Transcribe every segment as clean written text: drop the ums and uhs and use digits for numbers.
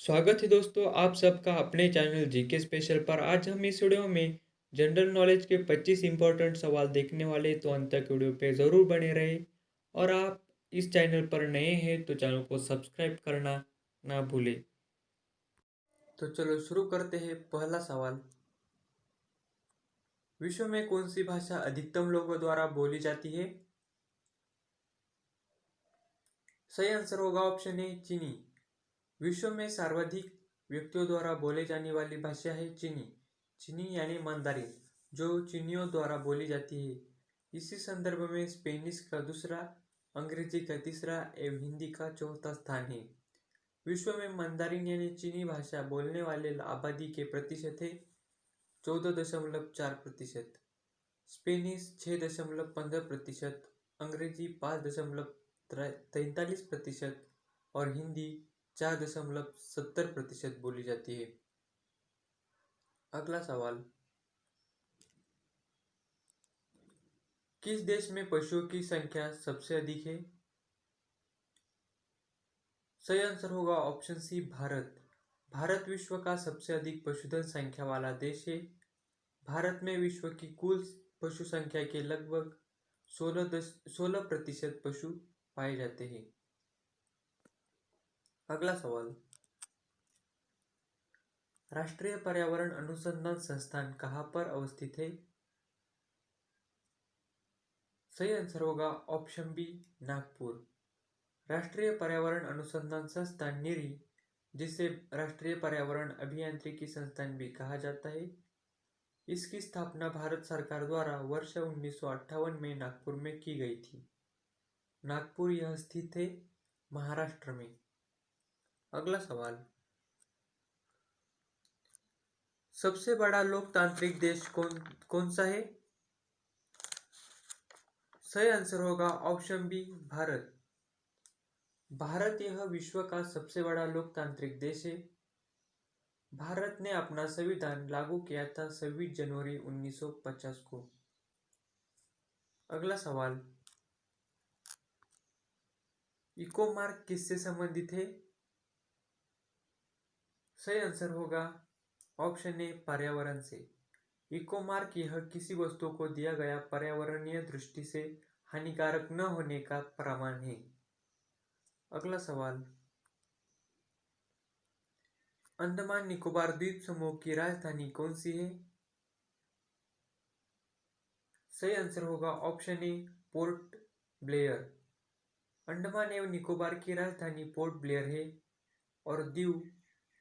स्वागत है दोस्तों आप सबका अपने चैनल जीके स्पेशल पर। आज हम इस वीडियो में जनरल नॉलेज के 25 इंपॉर्टेंट सवाल देखने वाले, तो अंत तक वीडियो पे ज़रूर बने रहे। और आप इस चैनल पर नए हैं तो चैनल को सब्सक्राइब करना ना भूलें। तो चलो शुरू करते हैं। पहला सवाल, विश्व में कौन सी भाषा अधिकतम लोगों द्वारा बोली जाती है? सही आंसर होगा ऑप्शन ए चीनी। विश्व में सर्वाधिक व्यक्तियों द्वारा बोले जाने वाली भाषा है चीनी। चीनी यानी मंदारिन, जो चीनियों द्वारा बोली जाती है। इसी संदर्भ में स्पेनिश का दूसरा, अंग्रेजी का तीसरा एवं हिंदी का चौथा स्थान है। विश्व में मंदारिन यानी चीनी भाषा बोलने वाले आबादी के प्रतिशत है 14.4%, स्पेनिश 6.15%, अंग्रेजी 5.43% और हिंदी 4.70% बोली जाती है। अगला सवाल, किस देश में पशुओं की संख्या सबसे अधिक है? सही आंसर होगा ऑप्शन सी भारत। भारत विश्व का सबसे अधिक पशुधन संख्या वाला देश है। भारत में विश्व की कुल पशु संख्या के लगभग 16% पशु पाए जाते हैं। अगला सवाल, राष्ट्रीय पर्यावरण अनुसंधान संस्थान कहाँ पर अवस्थित है? सही आंसर होगा ऑप्शन बी नागपुर। राष्ट्रीय पर्यावरण अनुसंधान संस्थान निरी, जिसे राष्ट्रीय पर्यावरण अभियांत्रिकी संस्थान भी कहा जाता है, इसकी स्थापना भारत सरकार द्वारा वर्ष 1958 में नागपुर में की गई थी। नागपुर यह स्थित है महाराष्ट्र में। अगला सवाल, सबसे बड़ा लोकतांत्रिक देश कौन सा है? सही आंसर होगा ऑप्शन बी भारत। भारत यह विश्व का सबसे बड़ा लोकतांत्रिक देश है। भारत ने अपना संविधान लागू किया था 26 जनवरी 1950 को। अगला सवाल, इको मार्क किससे संबंधित है? सही आंसर होगा ऑप्शन ए पर्यावरण से। इको मार्क यह किसी वस्तु को दिया गया पर्यावरणीय दृष्टि से हानिकारक न होने का प्रमाण है। अगला सवाल, अंडमान निकोबार द्वीप समूह की राजधानी कौन सी है? सही आंसर होगा option A port Blair. Andaman एवं निकोबार की राजधानी पोर्ट ब्लेयर है। और दीव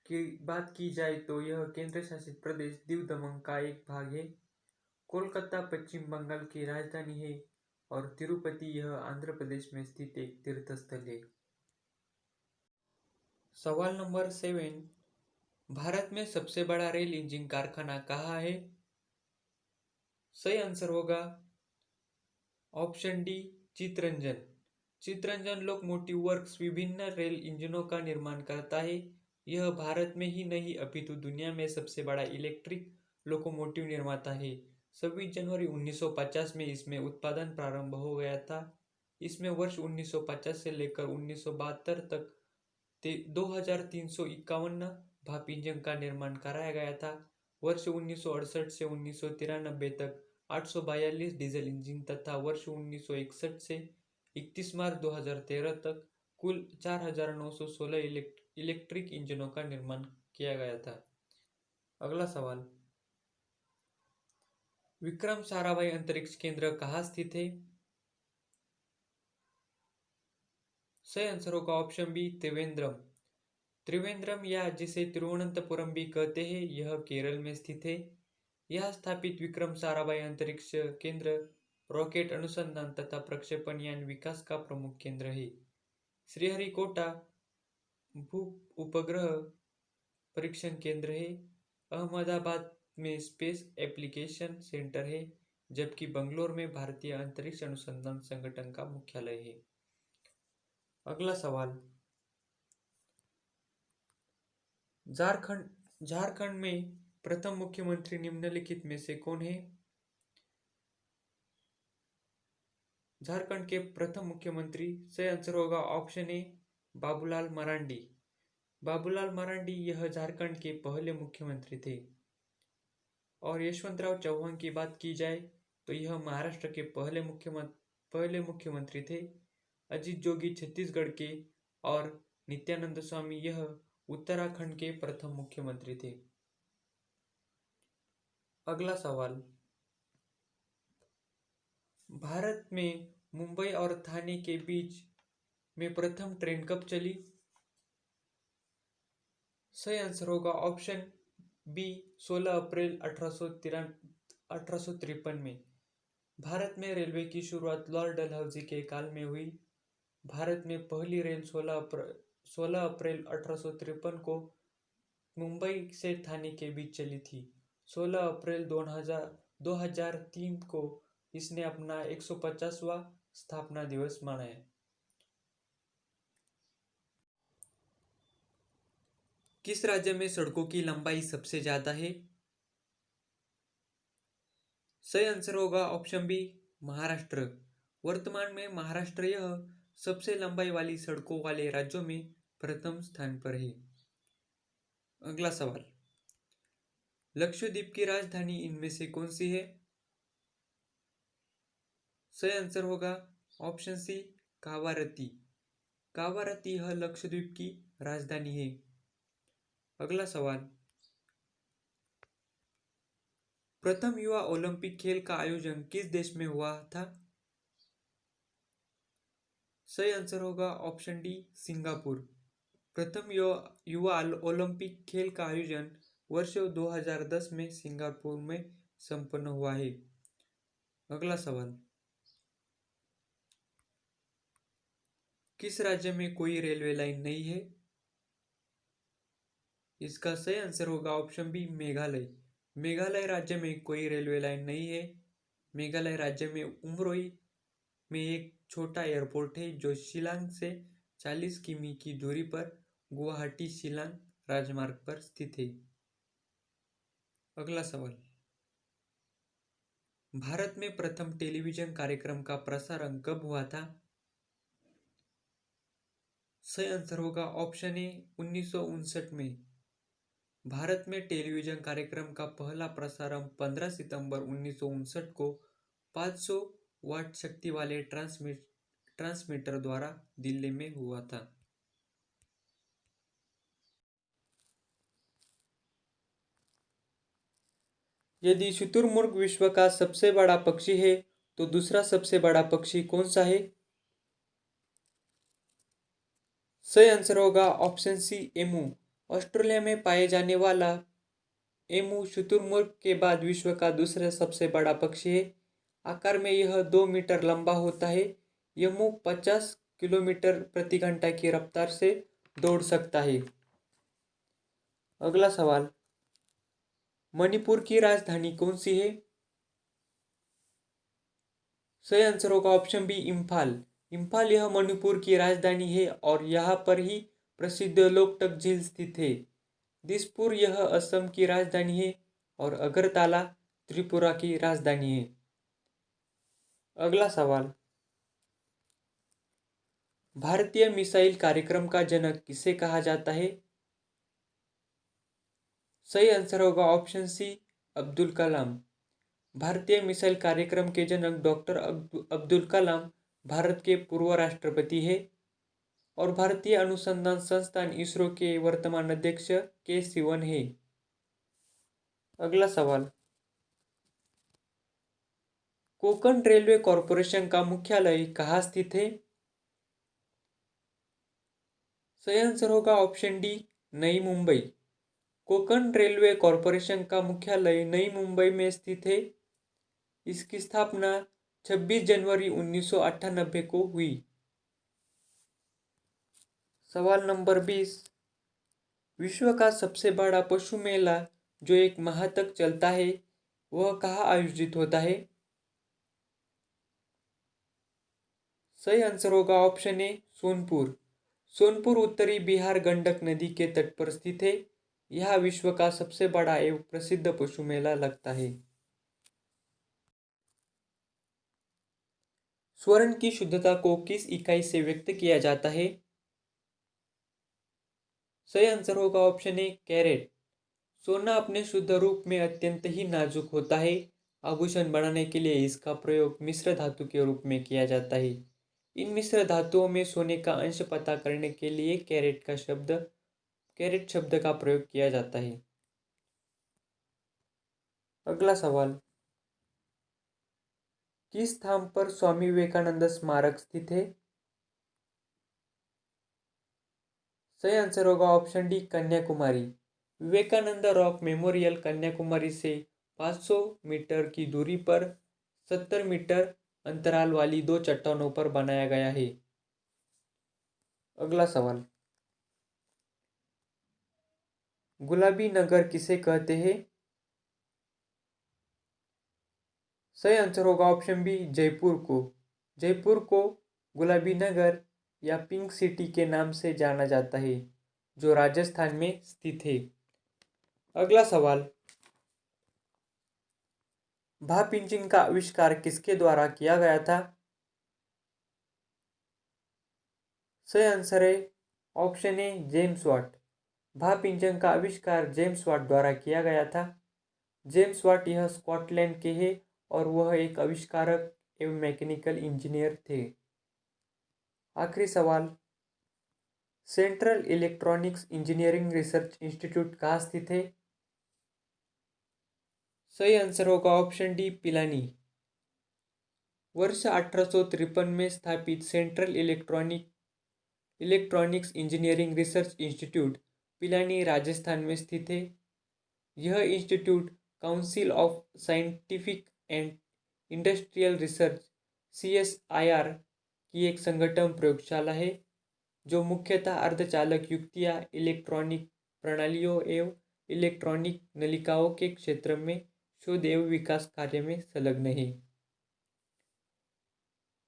की बात की जाए तो यह केंद्र शासित प्रदेश दीव दमन का एक भाग है। कोलकाता पश्चिम बंगाल की राजधानी है और तिरुपति यह आंध्र प्रदेश में स्थित एक तीर्थ स्थल है। सवाल नंबर 7, भारत में सबसे बड़ा रेल इंजन कारखाना कहाँ है? सही आंसर होगा option D Chittaranjan. Chittaranjan locomotive works विभिन्न रेल इंजनों का निर्माण करता है। यह भारत में ही नहीं अपितु दुनिया में सबसे बड़ा इलेक्ट्रिक लोकोमोटिव निर्माता है। 26 जनवरी 1950 में इसमें उत्पादन प्रारंभ हो गया था। इसमें वर्ष 1950 से लेकर 1972 तक 2351 भाप इंजन का निर्माण कराया गया था। वर्ष 1968 से 1993 तक 842 डीजल इंजन तथा वर्ष 1961 से 31 मार्च 2013 तक कुल 4916 इलेक्ट्रिक इंजनों का निर्माण किया गया था। अगला सवाल, विक्रम साराभाई अंतरिक्ष केंद्र कहाँ स्थित है? सही आंसर होगा ऑप्शन बी त्रिवेंद्रम। त्रिवेंद्रम या जिसे तिरुवनंतपुरम भी कहते हैं, यह केरल में स्थित है। यह स्थापित विक्रम साराभाई अंतरिक्ष केंद्र रॉकेट अनुसंधान तथा प्रक्षेपण यान विकास का प्रमुख केंद्र है। श्रीहरिकोटा भू उपग्रह परीक्षण केंद्र है। अहमदाबाद में स्पेस एप्लीकेशन सेंटर है, जबकि बंगलोर में भारतीय अंतरिक्ष अनुसंधान संगठन का मुख्यालय है। अगला सवाल, झारखंड में प्रथम मुख्यमंत्री निम्नलिखित में से कौन है? झारखंड के प्रथम मुख्यमंत्री, सही आंसर होगा ऑप्शन ए बाबूलाल मरांडी। बाबूलाल मरांडी यह झारखंड के पहले मुख्यमंत्री थे। और यशवंतराव चौहान की बात की जाए तो यह महाराष्ट्र के पहले मुख्यमंत्री थे। अजीत जोगी छत्तीसगढ़ के और नित्यानंद स्वामी यह उत्तराखंड के प्रथम मुख्यमंत्री थे। अगला सवाल, भारत में मुंबई और थाने के बीच में प्रथम ट्रेन कब चली? सही आंसर होगा ऑप्शन बी 16 अप्रैल 1853 में। भारत में रेलवे की शुरुआत लॉर्ड डलहौजी के काल में हुई। भारत में पहली रेल 16 अप्रैल 1853 को मुंबई से थाने के बीच चली थी। 16 अप्रैल 2003 को इसने अपना 150वां स्थापना दिवस मनाया। किस राज्य में सड़कों की लंबाई सबसे ज्यादा है? सही आंसर होगा ऑप्शन बी महाराष्ट्र। वर्तमान में महाराष्ट्र यह सबसे लंबाई वाली सड़कों वाले राज्यों में प्रथम स्थान पर है। अगला सवाल, लक्षद्वीप की राजधानी इनमें से कौन सी है? सही आंसर होगा ऑप्शन सी कावारती। कावारती यह लक्षद्वीप की राजधानी है। अगला सवाल, प्रथम युवा ओलंपिक खेल का आयोजन किस देश में हुआ था? सही आंसर होगा ऑप्शन डी सिंगापुर। प्रथम युवा ओलंपिक खेल का आयोजन वर्ष 2010 में सिंगापुर में संपन्न हुआ है। अगला सवाल, किस राज्य में कोई रेलवे लाइन नहीं है? इसका सही आंसर होगा ऑप्शन बी मेघालय। मेघालय राज्य में कोई रेलवे लाइन नहीं है। मेघालय राज्य में उमरोई में एक छोटा एयरपोर्ट है जो शिलांग से 40 किमी की दूरी पर गुवाहाटी शिलांग राजमार्ग पर स्थित है। अगला सवाल, भारत में प्रथम टेलीविजन कार्यक्रम का प्रसारण कब हुआ था? सही आंसर होगा ऑप्शन ए 1959 में। भारत में टेलीविजन कार्यक्रम का पहला प्रसारण 15 सितंबर 1959 को 500 वाट शक्ति वाले ट्रांसमीटर द्वारा दिल्ली में हुआ था। यदि शुतुरमुर्ग विश्व का सबसे बड़ा पक्षी है तो दूसरा सबसे बड़ा पक्षी कौन सा है? सही आंसर होगा ऑप्शन सी एमू। ऑस्ट्रेलिया में पाए जाने वाला एमू शुतुरमुर्ग के बाद विश्व का दूसरा सबसे बड़ा पक्षी है। आकार में यह 2 मीटर लंबा होता है। एमू 50 किलोमीटर प्रति घंटा की रफ्तार से दौड़ सकता है। अगला सवाल, मणिपुर की राजधानी कौन सी है? सही आंसर होगा ऑप्शन बी इम्फाल। इम्फाल यह मणिपुर की राजधानी है और यहाँ पर ही प्रसिद्ध लोकटक झील स्थित है। दिसपुर यह असम की राजधानी है और अगरतला त्रिपुरा की राजधानी है। अगला सवाल, भारतीय मिसाइल कार्यक्रम का जनक किसे कहा जाता है? सही आंसर होगा ऑप्शन सी अब्दुल कलाम। भारतीय मिसाइल कार्यक्रम के जनक डॉक्टर अब्दुल कलाम भारत के पूर्व राष्ट्रपति है और भारतीय अनुसंधान संस्थान इसरो के वर्तमान अध्यक्ष के सिवन है। अगला सवाल, कोंकण रेलवे कॉरपोरेशन का मुख्यालय कहाँ स्थित है? सही आंसर होगा ऑप्शन डी नई मुंबई। कोंकण रेलवे कॉरपोरेशन का मुख्यालय नई मुंबई में स्थित है। इसकी स्थापना 26 जनवरी 1998 को हुई। सवाल नंबर 20, विश्व का सबसे बड़ा पशु मेला जो 1 माह तक चलता है वह कहाँ आयोजित होता है? सही आंसर होगा ऑप्शन ए सोनपुर। सोनपुर उत्तरी बिहार गंडक नदी के तट पर स्थित है। यह विश्व का सबसे बड़ा एवं प्रसिद्ध पशु मेला लगता है। स्वर्ण की शुद्धता को किस इकाई से व्यक्त किया जाता है? सही आंसर होगा ऑप्शन ए कैरेट। सोना अपने शुद्ध रूप में अत्यंत ही नाजुक होता है। आभूषण बनाने के लिए इसका प्रयोग मिश्र धातु के रूप में किया जाता है। इन मिश्र धातुओं में सोने का अंश पता करने के लिए कैरेट शब्द का प्रयोग किया जाता है। अगला सवाल, किस स्थान पर स्वामी विवेकानंद स्मारक स्थित है? सही आंसर होगा option D Kanyakumari. Vivekananda rock memorial Kanyakumari से 500 मीटर की दूरी पर 70 मीटर अंतराल वाली दो चट्टानों पर बनाया गया है। अगला सवाल, गुलाबी नगर किसे कहते हैं? सही आंसर होगा ऑप्शन बी जयपुर को। जयपुर को गुलाबी नगर या पिंक सिटी के नाम से जाना जाता है, जो राजस्थान में स्थित है। अगला सवाल, भाप इंजन का आविष्कार किसके द्वारा किया गया था? सही आंसर है ऑप्शन ए जेम्स वाट। भाप इंजन का आविष्कार जेम्स वाट द्वारा किया गया था। जेम्स वाट यह स्कॉटलैंड के हैं और वह एक आविष्कारक एवं मैकेनिकल इंजीनियर थे। आखिरी सवाल, central electronics engineering research institute कहाँ स्थित है? सही आंसर होगा ऑप्शन डी पिलानी। वर्ष 1853 में स्थापित central electronics engineering research institute Pilani Rajasthan में स्थित है। यह institute council of scientific and industrial research CSIR की एक संगठन प्रयोगशाला है, जो मुख्यतः अर्धचालक युक्तियाँ, इलेक्ट्रॉनिक प्रणालियों एवं इलेक्ट्रॉनिक नलिकाओं के क्षेत्र में शोध एवं विकास कार्य में संलग्न है।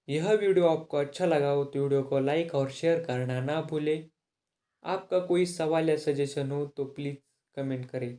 यह वीडियो आपको अच्छा लगा हो तो वीडियो को लाइक और शेयर करना ना भूलें। आपका कोई सवाल या सजेशन हो तो प्लीज़ कमेंट करें।